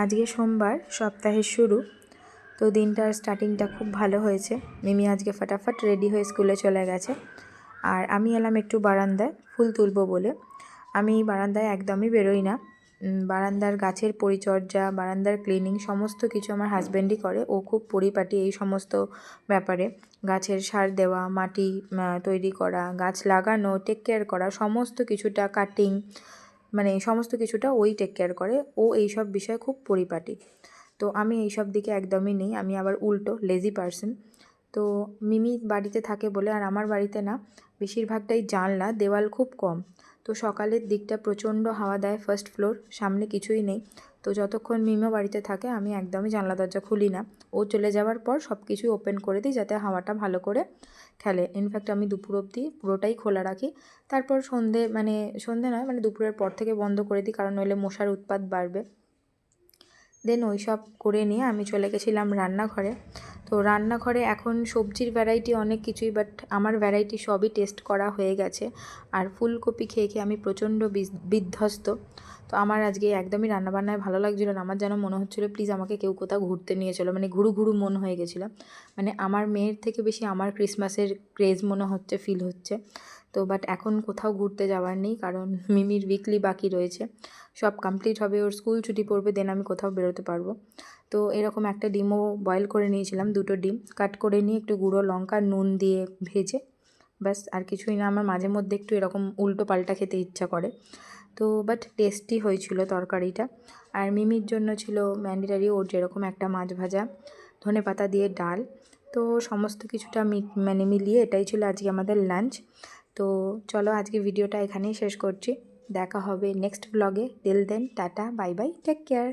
আজকে সোমবার, সপ্তাহের শুরু। তো দিনটার স্টার্টিংটা খুব ভালো হয়েছে। মিমি আজকে ফটাফট রেডি হয়ে স্কুলে চলে গেছে, আর আমি এলাম একটু বারান্দায় ফুল তুলবো বলে। আমি বারান্দায় একদমই বেরোই না। বারান্দার গাছের পরিচর্যা, বারান্দার ক্লিনিং সমস্ত কিছু আমার হাজব্যান্ডই করে। ও খুব পরিপাটি এই সমস্ত ব্যাপারে। গাছের সার দেওয়া, মাটি তৈরি করা, গাছ লাগানো, টেক কেয়ার করা, সমস্ত কিছুটা কাটিং, মানে সমস্ত কিছুটা ওই টেক কেয়ার করে। ও এইসব বিষয়ে খুব পরিপাটি। তো আমি এইসব দিকে একদমই নেই, আমি আবার উল্টো লেজি পারসন। তো মিমি বাড়িতে থাকে বলে, আর আমার বাড়িতে না বেশিরভাগটাই জানলা, দেওয়াল খুব কম। তো সকালের দিকটা প্রচণ্ড হাওয়া দেয়, ফার্স্ট ফ্লোর, সামনে কিছুই নেই। তো যতক্ষণ মিমিও বাড়িতে থাকে আমি একদমই জানলা দরজা খুলি না। ও চলে যাওয়ার পর সব কিছুই ওপেন করে দিই যাতে হাওয়াটা ভালো করে খেলে। ইনফ্যাক্ট আমি দুপুর অবধি পুরোটাই খোলা রাখি। তারপর সন্ধে নয়, মানে দুপুরের পর থেকে বন্ধ করে দিই, কারণ নইলে মশার উৎপাত বাড়বে। দেন ওই সব করে নিয়ে আমি চলে গেছিলাম রান্নাঘরে। তো রান্নাঘরে এখন সবজির ভ্যারাইটি অনেক কিছুই, বাট আমার ভ্যারাইটি সবই টেস্ট করা হয়ে গেছে। আর ফুলকপি খেয়ে খেয়ে আমি প্রচণ্ড বিধ্বস্ত। তো আমার আজকে একদমই রান্নাবান্নায় ভালো লাগছিলো না। আমার যেন মনে হচ্ছিলো প্লিজ আমাকে কেউ কোথাও ঘুরতে নিয়ে চলো, মানে ঘুরু ঘুরু মন হয়ে গেছিলো। মানে আমার মেয়ের থেকে বেশি আমার ক্রিসমাসের ক্রেজ মনে হচ্ছে, ফিল হচ্ছে। তো বাট এখন কোথাও ঘুরতে যাওয়ার নেই, কারণ মিমির উইকলি বাকি রয়েছে, সব কমপ্লিট হবে, ওর স্কুল ছুটি পড়বে, দেন আমি কোথাও বেরোতে পারবো। তো এরকম একটা ডিমও বয়েল করে নিয়েছিলাম, 2টো ডিম কাট করে নিয়ে একটু গুঁড়ো লঙ্কা নুন দিয়ে ভেজে, ব্যাস আর কিছুই না। আমার মাঝে মধ্যে একটু এরকম উল্টো পাল্টা খেতে ইচ্ছা করে। তো বাট টেস্টি হয়েছিল তরকারিটা। আর মিমির জন্য ছিল ম্যান্ডেটারি, ওর যেরকম একটা মাছ ভাজা, ধনেপাতা দিয়ে ডাল। তো সমস্ত কিছুটা মিলিয়ে এটাই ছিল আজকে আমাদের লাঞ্চ। তো চলো আজকে ভিডিওটা এখানেই শেষ করছি। দেখা হবে নেক্সট ব্লগে। Till then tata, bye bye, take care.